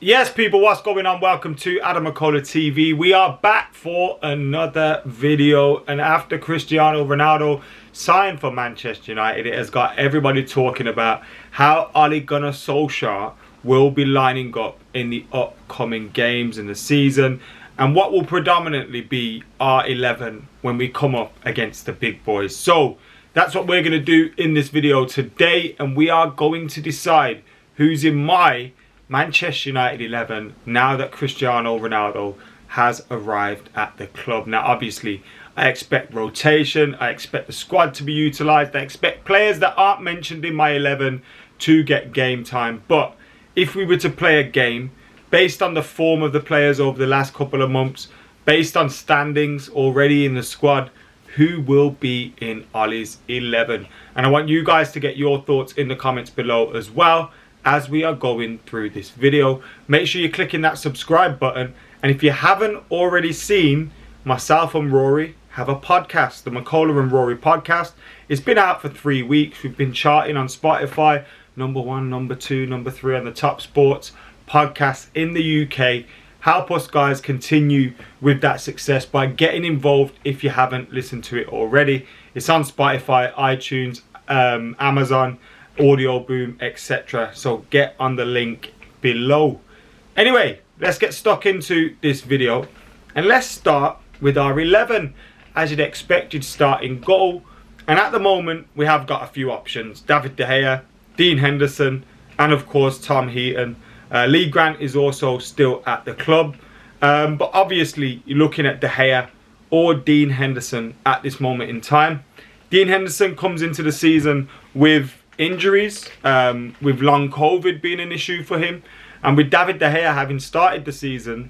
Yes, people, what's going on? Welcome to AdamMcKola TV. We are back for another video, and after Cristiano Ronaldo signed for Manchester United, it has got everybody talking about how Ole Gunnar Solskjaer will be lining up in the upcoming games in the season and what will predominantly be our 11 when we come up against the big boys. So that's what we're going to do in this video today, and we are going to decide who's in my Manchester United 11 now that Cristiano Ronaldo has arrived at the club. Now obviously I expect rotation, I expect the squad to be utilised, I expect players that aren't mentioned in my 11 to get game time. But if we were to play a game based on the form of the players over the last couple of months, based on standings already in the squad, who will be in Ole's 11? And I want you guys to get your thoughts in the comments below as well as we are going through this video. Make sure you're clicking that subscribe button, and if you haven't already seen, myself and Rory have a podcast, the McKola and Rory podcast. It's been out for 3 weeks. We've been charting on Spotify, #1, #2, #3 on the top sports podcasts in the UK. Help us guys continue with that success by getting involved if you haven't listened to it already. It's on Spotify, iTunes, Amazon, Audio Boom, etc. So get on the link below. Anyway, let's get stuck into this video, and let's start with our 11. As you'd expect, you'd start in goal, and at the moment we have got a few options: David De Gea, Dean Henderson, and of course Tom Heaton. Lee Grant is also still at the club, but obviously you're looking at De Gea or Dean Henderson at this moment in time. Dean Henderson comes into the season with injuries, with long COVID being an issue for him, and with David De Gea having started the season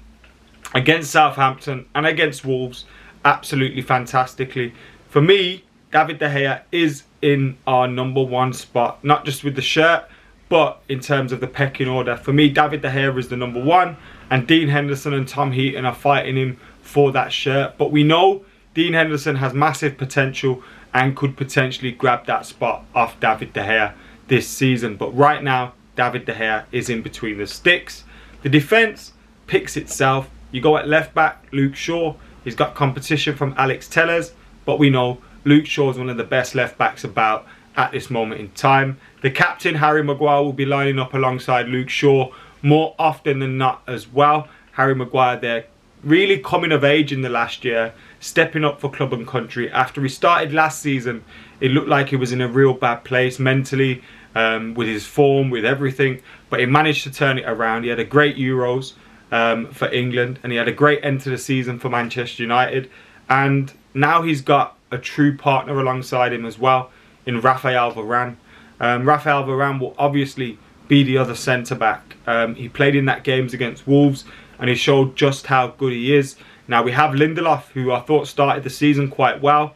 against Southampton and against Wolves absolutely fantastically. For me, David De Gea is in our #1 spot, not just with the shirt, but in terms of the pecking order. For me, David De Gea is the #1, and Dean Henderson and Tom Heaton are fighting him for that shirt. But we know Dean Henderson has massive potential and could potentially grab that spot off David De Gea this season. But right now, David De Gea is in between the sticks. The defence picks itself. You go at left back, Luke Shaw. He's got competition from Alex Telles, but we know Luke Shaw is one of the best left backs about at this moment in time. The captain, Harry Maguire, will be lining up alongside Luke Shaw more often than not as well. Harry Maguire there really coming of age in the last year, stepping up for club and country. After he started last season, it looked like he was in a real bad place mentally, with his form, with everything, but he managed to turn it around. He had a great Euros for England, and he had a great end to the season for Manchester United, and now he's got a true partner alongside him as well in Rafael Varan. Rafael Varan will obviously be the other centre-back. He played in that games against Wolves, and he showed just how good he is. Now we have Lindelof, who I thought started the season quite well,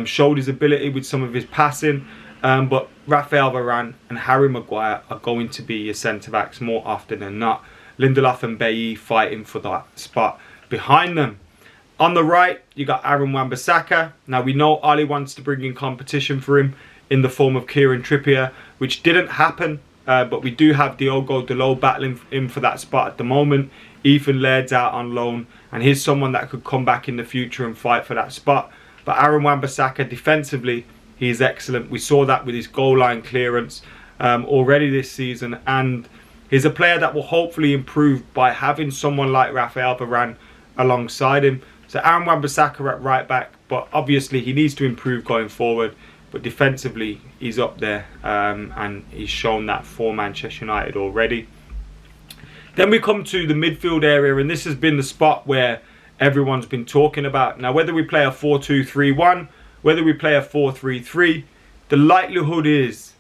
showed his ability with some of his passing, but Rafael Varan and Harry Maguire are going to be your centre-backs more often than not. Lindelof and Beek fighting for that spot behind them. On the right, you got Aaron Wambasaka. Now we know Ole wants to bring in competition for him in the form of Kieran Trippier, which didn't happen, but we do have Diogo Dalot battling in for that spot at the moment. Ethan Laird's out on loan, and he's someone that could come back in the future and fight for that spot. But Aaron Wambasaka, defensively, he's excellent. We saw that with his goal line clearance already this season, and he's a player that will hopefully improve by having someone like Rafael Varan alongside him. So Aaron Wambasaka at right back, but obviously he needs to improve going forward. But defensively, he's up there, and he's shown that for Manchester United already. Then we come to the midfield area, and this has been the spot where everyone's been talking about. Now, whether we play a 4-2-3-1, whether we play a 4-3-3, the likelihood is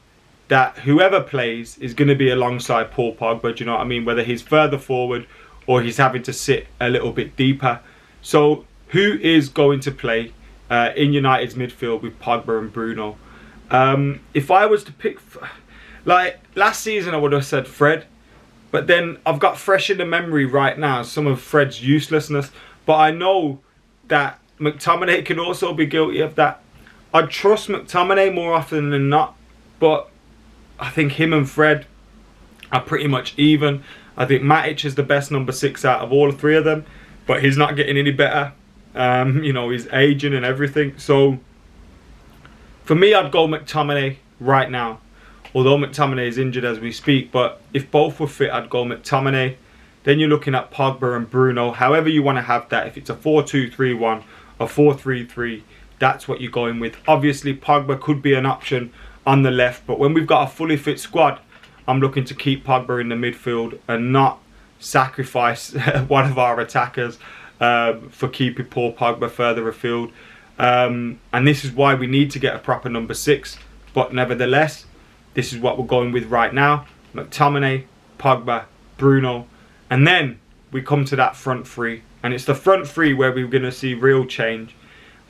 that whoever plays is going to be alongside Paul Pogba, do you know what I mean? Whether he's further forward or he's having to sit a little bit deeper. So who is going to play in United's midfield with Pogba and Bruno? If I was to pick, like last season I would have said Fred, but then I've got fresh in the memory right now some of Fred's uselessness, but I know that McTominay can also be guilty of that. I trust McTominay more often than not, but I think him and Fred are pretty much even. I think Matic is the best number 6 out of all 3 of them, but he's not getting any better. You know, he's aging and everything. So for me, I'd go McTominay right now. Although McTominay is injured as we speak, but if both were fit, I'd go McTominay. Then you're looking at Pogba and Bruno. However you want to have that. If it's a 4-2-3-1 or 4-3-3, that's what you're going with. Obviously, Pogba could be an option on the left, but when we've got a fully fit squad, I'm looking to keep Pogba in the midfield and not sacrifice one of our attackers for keeping poor Pogba further afield. And this is why we need to get a proper number 6. But nevertheless, this is what we're going with right now. McTominay, Pogba, Bruno. And then we come to that front 3. And it's the front 3 where we're going to see real change.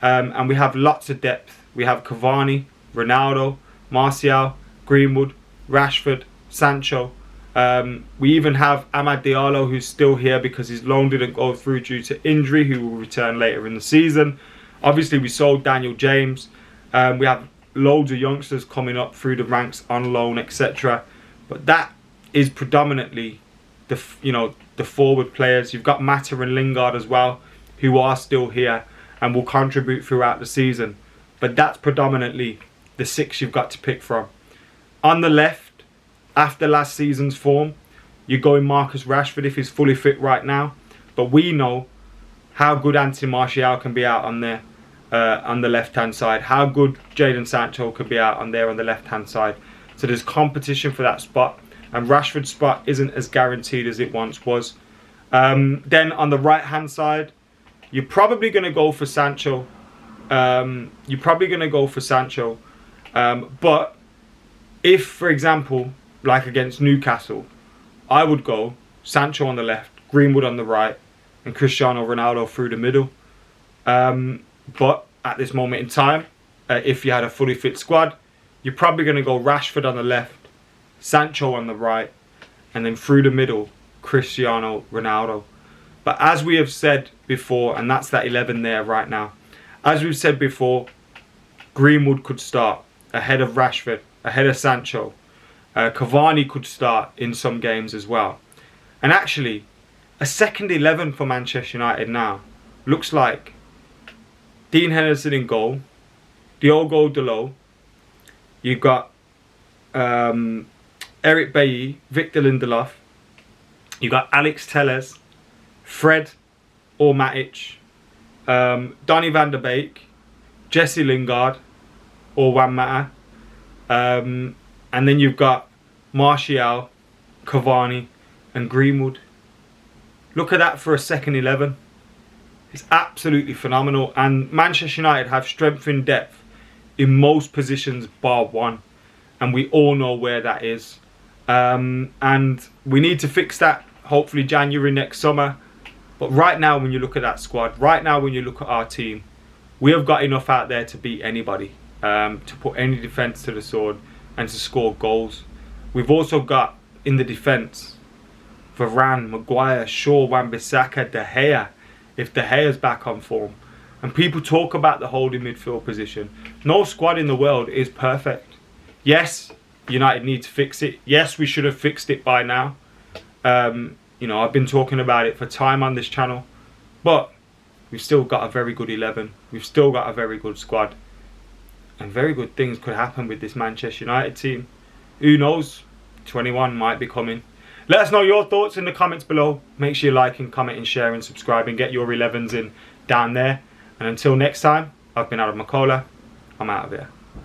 And we have lots of depth. We have Cavani, Ronaldo, Martial, Greenwood, Rashford, Sancho. We even have Diallo, who's still here because his loan didn't go through due to injury, who will return later in the season. Obviously, we sold Daniel James. We have loads of youngsters coming up through the ranks on loan, etc. But that is predominantly the forward players. You've got Mata and Lingard as well, who are still here and will contribute throughout the season. But that's predominantly the 6 you've got to pick from. On the left, after last season's form, you're going Marcus Rashford if he's fully fit right now. But we know how good Anthony Martial can be out on there on the left-hand side. How good Jadon Sancho could be out on there on the left-hand side. So there's competition for that spot. And Rashford's spot isn't as guaranteed as it once was. Then on the right-hand side, you're probably going to go for Sancho. But if, for example, like against Newcastle, I would go Sancho on the left, Greenwood on the right, and Cristiano Ronaldo through the middle. But at this moment in time, if you had a fully fit squad, you're probably going to go Rashford on the left, Sancho on the right, and then through the middle, Cristiano Ronaldo. But as we have said before, and that's that 11 there right now, as we've said before, Greenwood could start ahead of Rashford, ahead of Sancho. Cavani could start in some games as well. And actually, a second 11 for Manchester United now looks like Dean Henderson in goal, Diogo Dalot, you've got Eric Bailly, Victor Lindelof, you've got Alex Telles, Fred or Matic, Donny van der Beek, Jesse Lingard or Wambasaka, and then you've got Martial, Cavani and Greenwood. Look at that for a second 11. It's absolutely phenomenal. And Manchester United have strength in depth in most positions bar one. And we all know where that is. And we need to fix that hopefully January next summer. But right now when you look at that squad, right now when you look at our team, we have got enough out there to beat anybody. To put any defence to the sword and to score goals. We've also got in the defence Varan, Maguire, Shaw, Wambasaka, De Gea, if De Gea's back on form. And people talk about the holding midfield position. No squad in the world is perfect. Yes, United need to fix it. Yes, we should have fixed it by now. You know, I've been talking about it for time on this channel. But we've still got a very good 11. We've still got a very good squad. And very good things could happen with this Manchester United team. Who knows? 21 might be coming. Let us know your thoughts in the comments below. Make sure you like and comment and share and subscribe and get your 11s in down there. And until next time, I've been AdamMcKola. I'm out of here.